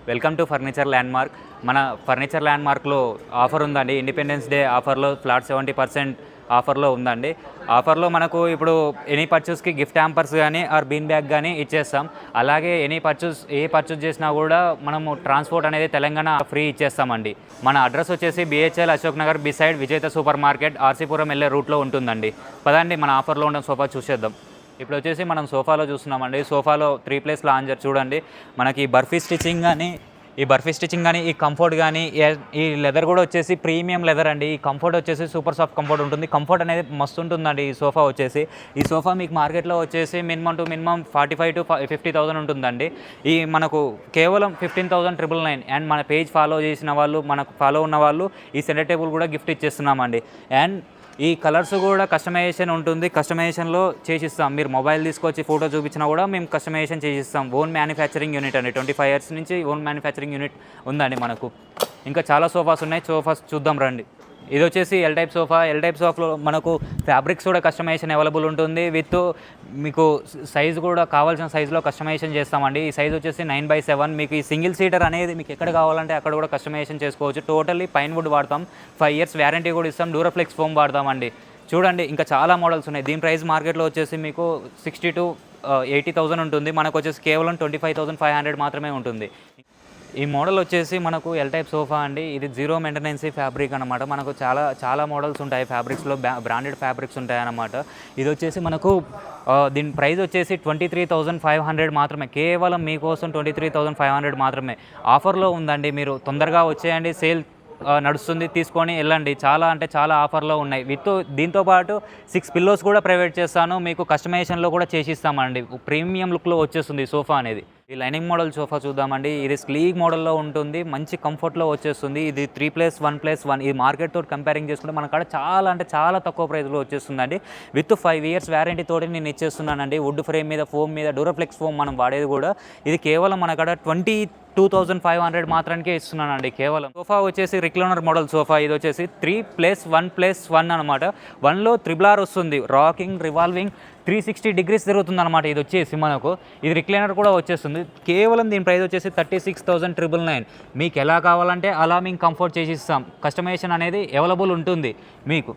Welcome to furniture landmark. మన furniture ల్యాండ్మార్క్లో offer ఉందండి. Independence day ఆఫర్లో ఫ్లాట్ 70% ఆఫర్లో ఉందండి. ఆఫర్లో మనకు ఇప్పుడు ఎనీ పర్చేస్కి గిఫ్ట్ హ్యాంపర్స్ కానీ ఆర్ బీన్ బ్యాగ్ కానీ ఇచ్చేస్తాం. అలాగే ఏ పర్చేస్ చేసినా కూడా మనము ట్రాన్స్పోర్ట్ అనేది తెలంగాణ ఫ్రీ ఇచ్చేస్తామండి. మన అడ్రస్ వచ్చేసి బిహెచ్ఎల్ అశోక్ నగర్ బిసైడ్ విజేత సూపర్ మార్కెట్ ఆర్సీపురం వెళ్ళే రూట్లో ఉంటుందండి. పదండి మన ఆఫర్లో ఉన్న సోఫా చూసేద్దాం. ఇప్పుడు వచ్చేసి మనం సోఫాలో చూస్తున్నామండి. సోఫాలో 3+ లాంజర్ చూడండి. మనకి బర్ఫీ స్టిచ్చింగ్ కానీ ఈ కంఫర్ట్ కానీ ఈ లెదర్ కూడా వచ్చేసి ప్రీమియం లెదర్ అండి. ఈ కంఫర్ట్ వచ్చేసి సూపర్ సాఫ్ట్ కంఫర్ట్ ఉంటుంది. కంఫర్ట్ అనేది మస్తు ఉంటుందండి. ఈ సోఫా వచ్చేసి మీకు మార్కెట్లో వచ్చేసి మినిమం 45,000 to 50,000 ఉంటుందండి. ఈ మనకు కేవలం 15,999 అండ్ మన పేజ్ ఫాలో చేసిన వాళ్ళు, మనకు ఫాలో ఉన్న వాళ్ళు ఈ సెంటర్ టేబుల్ కూడా గిఫ్ట్ ఇచ్చేస్తున్నామండి. అండ్ ఈ కలర్స్ కూడా కస్టమైజేషన్ ఉంటుంది. కస్టమైజేషన్లో చేసిస్తాం. మీరు మొబైల్ తీసుకొచ్చి ఫోటో చూపించినా కూడా మేము కస్టమైజేషన్ చేసిస్తాం. ఓన్ మ్యానుఫ్యాక్చరింగ్ యూనిట్ అండి. 25 years నుంచి ఓన్ మ్యానుఫ్యాక్చరింగ్ యూనిట్ ఉందండి మనకు. ఇంకా చాలా సోఫాస్ ఉన్నాయి. సోఫాస్ చూద్దాం రండి. ఇది వచ్చేసి ఎల్ టైప్ సోఫాలో మనకు ఫ్యాబ్రిక్స్ కూడా కస్టమైజేషన్ అవైలబుల్ ఉంటుంది. విత్ మీకు సైజు కూడా కావాల్సిన సైజులో కస్టమైజేషన్ చేస్తామండి. ఈ సైజ్ వచ్చేసి 9/7. మీకు ఈ సింగిల్ సీటర్ అనేది మీకు ఎక్కడ కావాలంటే అక్కడ కూడా కస్టమైజేషన్ చేసుకోవచ్చు. టోటల్లీ పైన్ వుడ్ వాడతాం. 5 years వ్యారంటీ కూడా ఇస్తాం. డ్యూరాఫ్లెక్స్ ఫోమ్ వాడతామండి. చూడండి ఇంకా చాలా మోడల్స్ ఉన్నాయి. దీని ప్రైస్ మార్కెట్లో వచ్చేసి మీకు 60,000 to 80,000 ఉంటుంది. మనకు వచ్చేసి కేవలం 25,500 మాత్రమే ఉంటుంది. ఈ మోడల్ వచ్చేసి మనకు ఎల్ టైప్ సోఫా అండి. ఇది 0 మెయింటెనెన్స్ ఫ్యాబ్రిక్ అనమాట. మనకు చాలా మోడల్స్ ఉంటాయి. ఫ్యాబ్రిక్స్లో బ్రాండెడ్ ఫ్యాబ్రిక్స్ ఉంటాయి అన్నమాట. ఇది వచ్చేసి మనకు దీని ప్రైస్ వచ్చేసి 23,500 మాత్రమే. కేవలం మీకోసం 23,500 మాత్రమే ఆఫర్లో ఉందండి. మీరు తొందరగా వచ్చేయండి. సేల్ నడుస్తుంది, తీసుకొని వెళ్ళండి. చాలా ఆఫర్లో ఉన్నాయి. దీంతోపాటు 6 పిల్లోస్ కూడా ప్రొవైడ్ చేస్తాను. మీకు కస్టమైజేషన్లో కూడా చేసిస్తామండి. ప్రీమియం లుక్లో వచ్చేస్తుంది సోఫా అనేది. ఈ లైనింగ్ మోడల్ సోఫా చూద్దామండి. ఇది స్లీక్ మోడల్లో ఉంటుంది. మంచి కంఫర్ట్లో వచ్చేస్తుంది. ఇది 3+1+1. ఇది మార్కెట్ తోటి కంపేరింగ్ చేసుకుంటే మన కాడ చాలా తక్కువ ప్రైస్లో వచ్చేస్తుందండి. విత్ 5 years వ్యారంటీ తోటి నేను ఇచ్చేస్తున్నానండి. వుడ్ ఫ్రేమ్ మీద, ఫోమ్ మీద, డ్యూరాఫ్లెక్స్ ఫోమ్ మనం వాడేది కూడా. ఇది కేవలం మన కాడ 22,500 మాత్రానికే ఇస్తున్నానండి. కేవలం సోఫా వచ్చేసి రిక్లైనర్ మోడల్ సోఫా. ఇది వచ్చేసి 3+1+1 అనమాట. 1లో RRR వస్తుంది. రాకింగ్, రివాల్వింగ్ 360 degrees తిరుగుతుంది అనమాట. ఇది వచ్చేసి మనకు ఇది రిక్లైనర్ కూడా వచ్చేస్తుంది. కేవలం దీని ప్రైస్ వచ్చేసి 36,999. మీకు ఎలా కావాలంటే అలా మేము కంఫర్ట్ చేసి ఇస్తాం. కస్టమైజేషన్ అనేది అవైలబుల్ ఉంటుంది మీకు.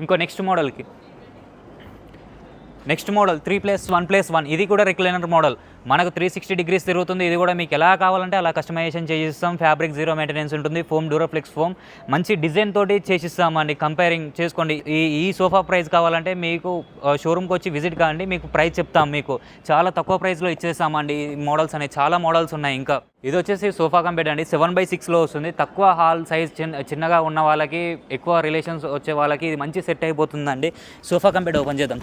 Next model 3+1+1. ఇది కూడా రిక్లైనర్ మోడల్. మనకు 360 degrees తిరుగుతుంది. ఇది కూడా మీకు ఎలా కావాలంటే అలా కస్టమైజేషన్ చేసిస్తాం. ఫ్యాబ్రిక్ 0 మెయింటెనెన్స్ ఉంటుంది. ఫోమ్, డ్యూరాఫ్లెక్స్ ఫోమ్ మంచి డిజైన్ తోటి చేసిస్తామండి. కంపేరింగ్ చేసుకోండి. ఈ సోఫా ప్రైస్ కావాలంటే మీకు షోరూమ్కి వచ్చి విజిట్ కాండి. మీకు ప్రైస్ చెప్తాం. మీకు చాలా తక్కువ ప్రైస్లో ఇచ్చేస్తామండి. ఈ మోడల్స్ అనేవి చాలా మోడల్స్ ఉన్నాయి. ఇంకా ఇది వచ్చేసి సోఫా కమ్ బెడ్ అండి. 7/6లో వస్తుంది. తక్కువ హాల్ సైజ్ చిన్నగా ఉన్న వాళ్ళకి, ఎక్కువ రిలేషన్స్ వచ్చే వాళ్ళకి ఇది మంచి సెట్ అయిపోతుందండి. సోఫా కమ్ బెడ్ ఓపెన్ చేద్దాం.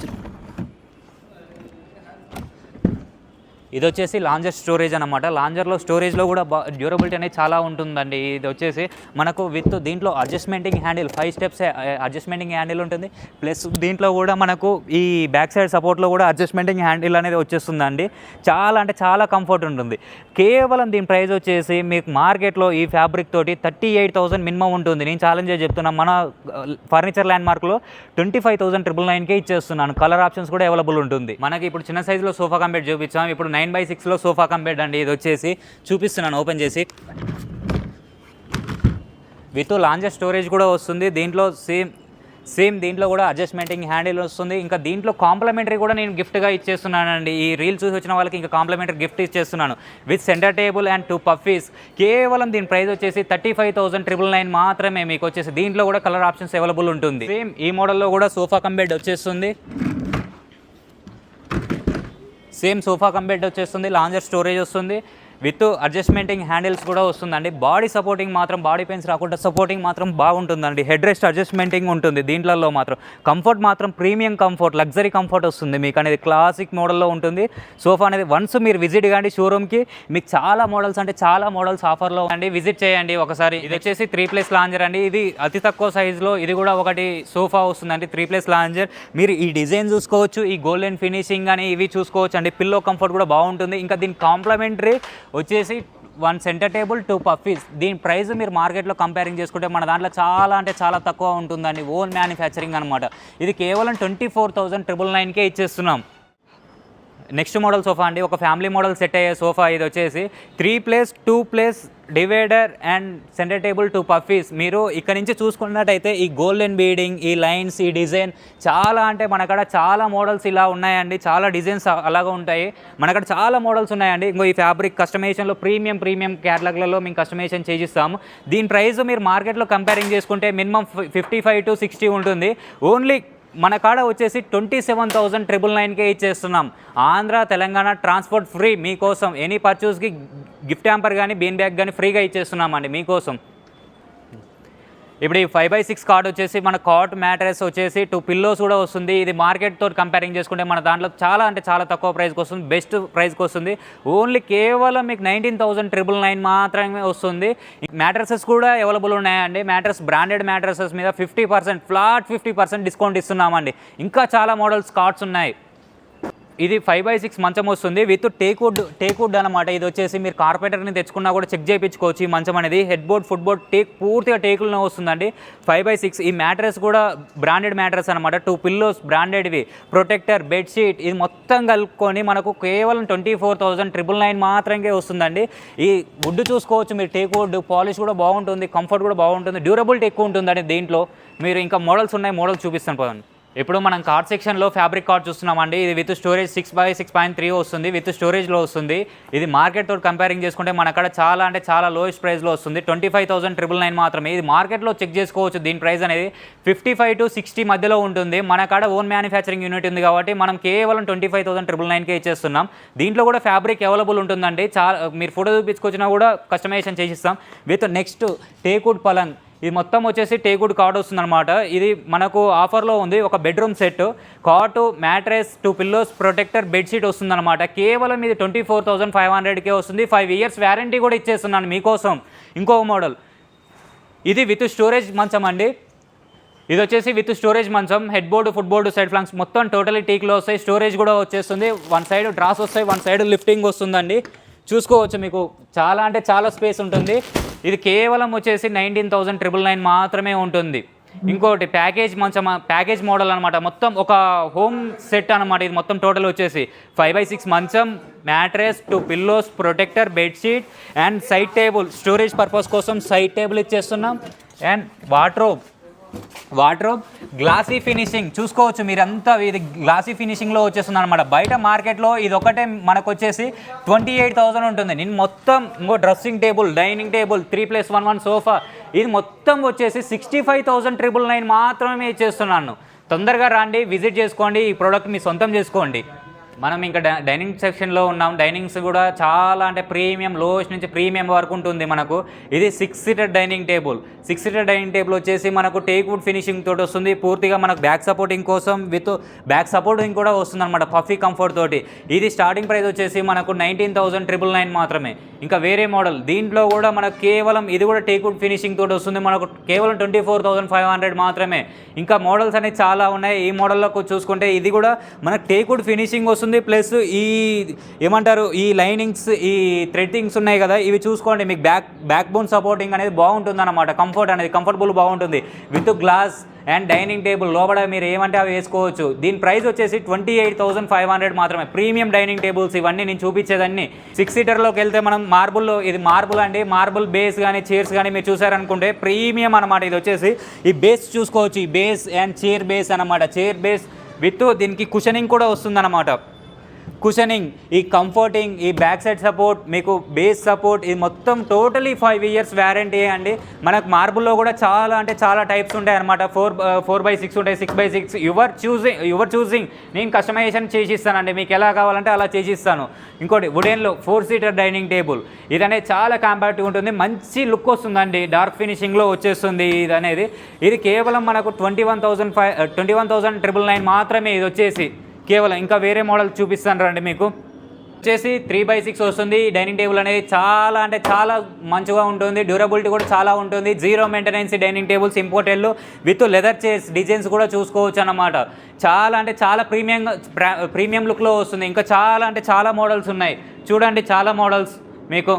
ఇది వచ్చేసి లాంజర్ స్టోరేజ్ అనమాట. లాంజర్లో స్టోరేజ్లో కూడా డ్యూరబిలిటీ అనేది చాలా ఉంటుందండి. ఇది వచ్చేసి మనకు విత్ దీంట్లో అడ్జస్ట్మెంటింగ్ హ్యాండిల్ 5 steps అడ్జస్ట్మెంటింగ్ హ్యాండిల్ ఉంటుంది. ప్లస్ దీంట్లో కూడా మనకు ఈ బ్యాక్ సైడ్ సపోర్ట్లో కూడా అడ్జస్ట్మెంటింగ్ హ్యాండిల్ అనేది వచ్చేస్తుందండి. చాలా కంఫర్ట్ ఉంటుంది. కేవలం దీని ప్రైస్ వచ్చేసి మీకు మార్కెట్లో ఈ ఫ్యాబ్రిక్ తోటి 38,000 మినిమం ఉంటుంది. నేను ఛాలెంజ్ చెప్తున్నాను. మన ఫర్నిచర్ ల్యాండ్మార్క్లో 25,999కే ఇచ్చేస్తున్నాను. కలర్ ఆప్షన్స్ కూడా అవైలబుల్ ఉంటుంది. మనకి ఇప్పుడు చిన్న సైజులో సోఫా కమ్ బెడ్ చూపించాం. ఇప్పుడు 9/6లో సోఫా కమ్ బెడ్ అండి. ఇది వచ్చేసి చూపిస్తున్నాను ఓపెన్ చేసి. విత్ లాంజర్ స్టోరేజ్ కూడా వస్తుంది. దీంట్లో సేమ్ దీంట్లో కూడా అడ్జస్ట్మెంటింగ్ హ్యాండిల్ వస్తుంది. ఇంకా దీంట్లో కాంప్లిమెంటరీ కూడా నేను గిఫ్ట్గా ఇచ్చేస్తున్నానండి. ఈ రీల్ చూసి వచ్చిన వాళ్ళకి ఇంకా కాంప్లిమెంటరీ గిఫ్ట్ ఇచ్చేస్తున్నాను. With centre table and 2 puffies. కేవలం దీని ప్రైస్ వచ్చేసి 35,999 మాత్రమే. మీకు వచ్చేసి దీంట్లో కూడా కలర్ ఆప్షన్స్ అవైలబుల్ ఉంటుంది. సేమ్ ఈ మోడల్లో కూడా సోఫా కమ్ బెడ్ వచ్చేస్తుంది. సేమ్ సోఫా కమ్ బెడ్ వచ్చేస్తుంది. లాంజర్ స్టోరేజ్ వస్తుంది. విత్ అడ్జస్ట్మెంటింగ్ హ్యాండిల్స్ కూడా వస్తుందండి. బాడీ సపోర్టింగ్ మాత్రం, బాడీ పెయిన్స్ రాకుండా సపోర్టింగ్ మాత్రం బాగుంటుందండి. హెడ్ రెస్ట్ అడ్జస్ట్మెంటింగ్ ఉంటుంది. దీంట్లో మాత్రం కంఫర్ట్ మాత్రం ప్రీమియం కంఫర్ట్, లగ్జరీ కంఫర్ట్ వస్తుంది మీకు అనేది. క్లాసిక్ మోడల్లో ఉంటుంది సోఫా అనేది. వన్స్ మీరు విజిట్ కాండి షోరూమ్కి. మీకు చాలా మోడల్స్ ఆఫర్లో అండి. విజిట్ చేయండి ఒకసారి. ఇది వచ్చేసి 3+ లాంజర్ అండి. ఇది అతి తక్కువ సైజులో ఇది కూడా ఒకటి సోఫా వస్తుందండి. 3+ లాంజర్. మీరు ఈ డిజైన్ చూసుకోవచ్చు. ఈ గోల్డెన్ ఫినిషింగ్ అని ఇవి చూసుకోవచ్చు అండి. పిల్లో కంఫర్ట్ కూడా బాగుంటుంది. ఇంకా దీని కాంప్లిమెంటరీ వచ్చేసి 1 సెంటర్ టేబుల్ 2 పఫీస్. దీని ప్రైస్ మీరు మార్కెట్లో కంపేరింగ్ చేసుకుంటే మన దాంట్లో చాలా తక్కువ ఉంటుందండి. ఓన్ మ్యానుఫ్యాక్చరింగ్ అనమాట. ఇది కేవలం 24,999కే ఇచ్చేస్తున్నాం. నెక్స్ట్ మోడల్ సోఫా అండి, ఒక ఫ్యామిలీ మోడల్ సెట్ అయ్యే సోఫా. ఇది వచ్చేసి 3+2+ divider and centre table 2 puffies. మీరు ఇక్కడ నుంచి చూసుకున్నట్టయితే ఈ గోల్డెన్ బీడింగ్, ఈ లైన్స్, ఈ డిజైన్ చాలా అంటే మనకడ చాలా మోడల్స్ ఇలా ఉన్నాయండి. చాలా డిజైన్స్ అలాగా ఉంటాయి మనకడ, చాలా మోడల్స్ ఉన్నాయండి. ఇంకో ఈ ఫ్యాబ్రిక్ కస్టమైజేషన్లో ప్రీమియం క్యాటలాగ్లలో మేము కస్టమైజేషన్ చేసిస్తాము. దీని ప్రైస్ మీరు మార్కెట్లో కంపేరింగ్ చేసుకుంటే మినిమం 55 to 60 ఉంటుంది. ఓన్లీ మన కాడ వచ్చేసి 27,999కే ఇచ్చేస్తున్నాం. ఆంధ్ర తెలంగాణ ట్రాన్స్పోర్ట్ ఫ్రీ మీకోసం. ఎనీ పర్చేస్కి గిఫ్ట్ హ్యాంపర్ కానీ బీన్ బ్యాగ్ కానీ ఫ్రీగా ఇచ్చేస్తున్నామండి మీకోసం. ఇప్పుడు ఈ 5x6 కార్డ్ వచ్చేసి మన కాట్ మ్యాట్రెస్ వచ్చేసి 2 పిల్లోస్ కూడా వస్తుంది. ఇది మార్కెట్తో కంపేరింగ్ చేసుకుంటే మన దాంట్లో చాలా అంటే చాలా తక్కువ ప్రైస్కి వస్తుంది, బెస్ట్ ప్రైస్కి వస్తుంది. ఓన్లీ కేవలం మీకు 19,999 మాత్రమే వస్తుంది. మ్యాట్రసెస్ కూడా అవైలబుల్ ఉన్నాయండి. బ్రాండెడ్ మ్యాట్రసెస్ మీద 50% ఫ్లాట్ 50% డిస్కౌంట్ ఇస్తున్నామండి. ఇంకా చాలా మోడల్స్ కార్డ్స్ ఉన్నాయి. ఇది 5x6 మంచం వస్తుంది విత్ టేక్వుడ్ అనమాట. ఇది వచ్చేసి మీరు కార్పెంటర్ని తెచ్చుకున్నా కూడా చెక్ చేయించుకోవచ్చు. ఈ మంచం అనేది హెడ్ బోర్డ్, ఫుట్ బోర్డ్ పూర్తిగా టేకుల్లోనే వస్తుందండి. 5x6 ఈ మ్యాట్రెస్ కూడా బ్రాండెడ్ మ్యాట్రెస్ అనమాట. 2 పిల్లోస్ బ్రాండెడ్వి, ప్రొటెక్టర్, బెడ్షీట్, ఇది మొత్తం కలుపుకొని మనకు కేవలం 24,999 మాత్రమే వస్తుందండి. ఈ వుడ్ చూసుకోవచ్చు మీరు, టేక్వుడ్ పాలిష్ కూడా బాగుంటుంది, కంఫర్ట్ కూడా బాగుంటుంది, డ్యూరబిలిటీ ఎక్కువ ఉంటుందండి దీంట్లో. మీరు ఇంకా మోడల్స్ ఉన్నాయి, మోడల్స్ చూపిస్తాను పోదండి. ఇప్పుడు మనం కార్డ్ సెక్షన్లో ఫ్యాబ్రిక్ కార్డ్ చూస్తున్నామండి. ఇది విత్ స్టోరేజ్ 6x6.3 వస్తుంది, విత్ స్టోరేజ్లో వస్తుంది. ఇది మార్కెట్తో కంపేరింగ్ చేసుకుంటే మన అక్కడ చాలా అంటే చాలా లోయెస్ట్ ప్రైస్లో వస్తుంది. 25,999 మాత్రమే. ఇది మార్కెట్లో చెక్ చేసుకోవచ్చు. దీని ప్రైస్ అనేది 55 to 60 మధ్యలో ఉంటుంది. మన కాడ ఓన్ మ్యానుఫ్యాక్చరింగ్ యూనిట్ ఉంది కాబట్టి మనం కేవలం 25,999కే ఇచ్చేస్తున్నాం. దీంట్లో కూడా ఫ్యాబ్రిక్ అవైలబుల్ ఉంటుందండి. మీరు ఫోటో చూపించుకొచ్చినా కూడా కస్టమైజేషన్ చేసిస్తాం. విత్ నెక్స్ట్ టేక్వుడ్ పలంగ్, ఇది మొత్తం వచ్చేసి టేక్వుడ్ కార్డ్ వస్తుందన్నమాట. ఇది మనకు ఆఫర్లో ఉంది. ఒక bedroom set, cot, mattress, 2 pillows, protector, bedsheet వస్తుందన్నమాట. కేవలం ఇది 24,500కే వస్తుంది. 5 years వ్యారంటీ కూడా ఇచ్చేస్తున్నాను మీకోసం. ఇంకొక మోడల్, ఇది విత్ స్టోరేజ్ మంచం అండి. ఇది వచ్చేసి విత్ స్టోరేజ్ మంచం, head board, foot board, side flanks మొత్తం టోటలీ టీక్లో వస్తాయి. స్టోరేజ్ కూడా వచ్చేస్తుంది. 1 సైడ్ డ్రాస్ వస్తాయి, 1 సైడ్ లిఫ్టింగ్ వస్తుందండి. చూసుకోవచ్చు, మీకు చాలా అంటే చాలా స్పేస్ ఉంటుంది. ఇది కేవలం వచ్చేసి 19,999 మాత్రమే ఉంటుంది. ఇంకోటి ప్యాకేజ్ మోడల్ అనమాట. మొత్తం ఒక హోమ్ సెట్ అనమాట. ఇది మొత్తం టోటల్ వచ్చేసి 5x6 మంచం, mattress, 2 pillows, protector, bedsheet and side table. Storage purpose కోసం సైడ్ టేబుల్ ఇచ్చేస్తున్నాం. అండ్ వార్డ్రోబ్ గ్లాసీ ఫినిషింగ్ చూసుకోవచ్చు మీరంతా. ఇది గ్లాసీ ఫినిషింగ్లో వచ్చేస్తుంది అనమాట. బయట మార్కెట్లో ఇది ఒకటే మనకు వచ్చేసి 28,000 ఉంటుంది. నేను మొత్తం ఇంకో dressing table, dining table, 3+1 sofa, ఇది మొత్తం వచ్చేసి 65,999 మాత్రమే ఇచ్చేస్తున్నాను. తొందరగా రండి, విజిట్ చేసుకోండి, ఈ ప్రోడక్ట్ మీ సొంతం చేసుకోండి. మనం ఇంకా డైనింగ్ సెక్షన్లో ఉన్నాం. డైనింగ్స్ కూడా చాలా అంటే ప్రీమియం, లోయెస్ట్ నుంచి ప్రీమియం వరకు ఉంటుంది మనకు. ఇది 6 seater dining table. 6 seater dining table వచ్చేసి మనకు టేక్వుడ్ ఫినిషింగ్ తోటి వస్తుంది. పూర్తిగా మనకు బ్యాక్ సపోర్టింగ్ కోసం విత్ బ్యాక్ సపోర్టింగ్ కూడా వస్తుంది అనమాట, పఫీ కంఫర్ట్ తోటి. ఇది స్టార్టింగ్ ప్రైస్ వచ్చేసి మనకు 19,999 మాత్రమే. ఇంకా వేరే మోడల్ దీంట్లో కూడా మనకు కేవలం ఇది కూడా టేక్వుడ్ ఫినిషింగ్ తోటి వస్తుంది. మనకు కేవలం 24,500 మాత్రమే. ఇంకా మోడల్స్ అనేవి చాలా ఉన్నాయి. ఈ మోడల్లో చూసుకుంటే ఇది కూడా మనకు టేక్వుడ్ ఫినిషింగ్ వస్తుంది. ప్లస్ ఈ ఏమంటారు, ఈ లైనింగ్స్, ఈ థ్రెడ్డింగ్స్ ఉన్నాయి కదా, ఇవి చూసుకోండి. మీకు బ్యాక్ బోన్ సపోర్టింగ్ అనేది బాగుంటుంది అన్నమాట. కంఫర్టబుల్ బాగుంటుంది. With glass and dining table లోపల మీరు ఏమంటే అవి వేసుకోవచ్చు. దీని ప్రైస్ వచ్చేసి 28,500 మాత్రమే. ప్రీమియం డైనింగ్ టేబుల్స్ ఇవన్నీ నేను చూపించేదాన్ని. 6 seaterలోకి వెళ్తే మనం మార్బుల్లో, ఇది మార్బుల్ అండి, మార్బుల్ బేస్ కానీ చైర్స్ కానీ మీరు చూసారనుకుంటే ప్రీమియం అనమాట. ఇది వచ్చేసి ఈ బేస్ చూసుకోవచ్చు, ఈ బేస్ అండ్ చైర్ బేస్ అనమాట. చైర్ బేస్ విత్ దీనికి కుషనింగ్ కూడా వస్తుందన్నమాట. కుషనింగ్, ఈ కంఫర్టింగ్, ఈ బ్యాక్ సైడ్ సపోర్ట్, మీకు బేస్ సపోర్ట్, ఇది మొత్తం టోటలీ 5 years వ్యారంటీ అండి. మనకు మార్బుల్లో కూడా చాలా అంటే చాలా టైప్స్ ఉంటాయి అనమాట. 4x6 ఉంటాయి, 6x6, యువర్ చూసింగ్. నేను కస్టమైజేషన్ చేసి ఇస్తానండి, మీకు ఎలా కావాలంటే అలా చేసి ఇస్తాను. ఇంకోటి వుడెన్లో 4 seater డైనింగ్ టేబుల్. ఇది అనేది చాలా కాంపాక్ట్గా ఉంటుంది, మంచి లుక్ వస్తుందండి, డార్క్ ఫినిషింగ్లో వచ్చేస్తుంది ఇది అనేది. ఇది కేవలం మనకు 21,999 మాత్రమే. ఇది వచ్చేసి కేవలం. ఇంకా వేరే మోడల్ చూపిస్తాను రండి. మీకు వచ్చేసి 3x6 వస్తుంది. డైనింగ్ టేబుల్ అనేది చాలా అంటే చాలా మంచిగా ఉంటుంది, డ్యూరబిలిటీ కూడా చాలా ఉంటుంది. 0 మెయింటెనెన్స్ డైనింగ్ టేబుల్స్, ఇంపోర్టెడ్లు విత్ లెదర్ చైర్స్, డిజైన్స్ కూడా చూసుకోవచ్చు అన్నమాట. చాలా అంటే చాలా ప్రీమియం లుక్లో వస్తుంది. ఇంకా చాలా అంటే చాలా మోడల్స్ ఉన్నాయి చూడండి, చాలా మోడల్స్ మీకు.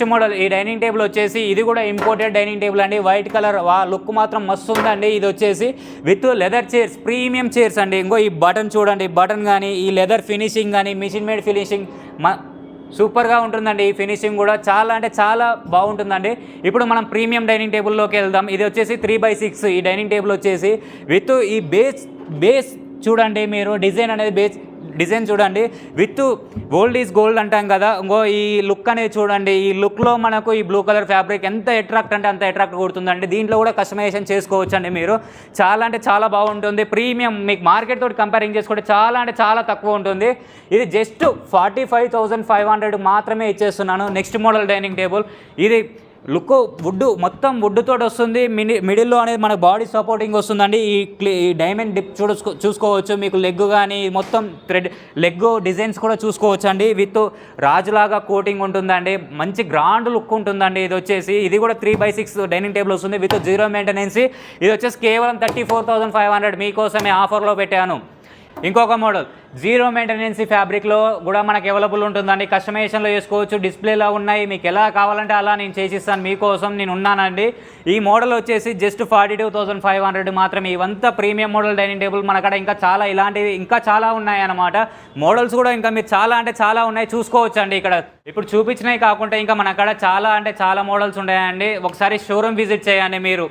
నెక్స్ట్ మోడల్ ఈ డైనింగ్ టేబుల్ వచ్చేసి ఇది కూడా ఇంపోర్టెడ్ డైనింగ్ టేబుల్ అండి. వైట్ కలర్ లుక్ మాత్రం మస్తు ఉందండి. ఇది వచ్చేసి with leather chairs, premium chairs అండి. ఇంకో ఈ బటన్ చూడండి, బటన్ కానీ ఈ లెదర్ ఫినిషింగ్ కానీ మిషన్ మేడ్ ఫినిషింగ్ సూపర్గా ఉంటుందండి. ఈ ఫినిషింగ్ కూడా చాలా అంటే చాలా బాగుంటుందండి. ఇప్పుడు మనం ప్రీమియం డైనింగ్ టేబుల్లోకి వెళ్దాం. ఇది వచ్చేసి 3x6 ఈ డైనింగ్ టేబుల్ వచ్చేసి విత్ ఈ బేస్ చూడండి, మీరు డిజైన్ అనేది డిజైన్ చూడండి, విత్ ఓల్డ్ ఈజ్ గోల్డ్ అంటాం కదా. ఇంకో ఈ లుక్ అనేది చూడండి, ఈ లుక్లో మనకు ఈ బ్లూ కలర్ ఫ్యాబ్రిక్ ఎంత అట్రాక్ట్ అంటే అంత అట్రాక్ట్ కొడుతుందండి. దీంట్లో కూడా కస్టమైజేషన్ చేసుకోవచ్చు అండి మీరు. చాలా అంటే చాలా బాగుంటుంది. ప్రీమియం మీకు మార్కెట్ తోటి కంపేరింగ్ చేసుకుంటే చాలా అంటే చాలా తక్కువ ఉంటుంది. ఇది జస్ట్ 45,500 మాత్రమే ఇచ్చేస్తున్నాను. నెక్స్ట్ మోడల్ డైనింగ్ టేబుల్ ఇది లుక్ మొత్తం వుడ్ తోటి వస్తుంది. మిడిల్లో అనేది మనకు బాడీ సపోర్టింగ్ వస్తుందండి. ఈ డైమండ్ డిప్ చూసుకోవచ్చు. మీకు లెగ్ కానీ మొత్తం థ్రెడ్ లెగ్ డిజైన్స్ కూడా చూసుకోవచ్చు అండి. విత్ రాజులాగా కోటింగ్ ఉంటుందండి. మంచి గ్రాండ్ లుక్ ఉంటుందండి. ఇది వచ్చేసి ఇది కూడా 3x6 డైనింగ్ టేబుల్ వస్తుంది విత్ 0 మెయింటెనెన్స్. ఇది వచ్చేసి కేవలం 34,500 మీకోసమే ఆఫర్లో పెట్టాను. ఇంకొక మోడల్ 0 మెయింటెనెన్స్ ఫ్యాబ్రిక్లో కూడా మనకు అవైలబుల్ ఉంటుందండి. కస్టమైజేషన్లో చేసుకోవచ్చు. డిస్ప్లేలో ఉన్నాయి, మీకు ఎలా కావాలంటే అలా నేను చేసిస్తాను. మీకోసం నేను ఉన్నానండి. ఈ మోడల్ వచ్చేసి జస్ట్ 42,500 మాత్రమే. ఇవంతా ప్రీమియం మోడల్ డైనింగ్ టేబుల్. మనకడ ఇంకా చాలా ఇలాంటివి ఇంకా చాలా ఉన్నాయి అన్నమాట. మోడల్స్ కూడా ఇంకా మీరు చాలా అంటే చాలా ఉన్నాయి, చూసుకోవచ్చు అండి. ఇక్కడ ఇప్పుడు చూపించినవి కాకుండా ఇంకా మన కాడ చాలా అంటే చాలా మోడల్స్ ఉన్నాయండి. ఒకసారి షోరూమ్ విజిట్ చేయండి మీరు.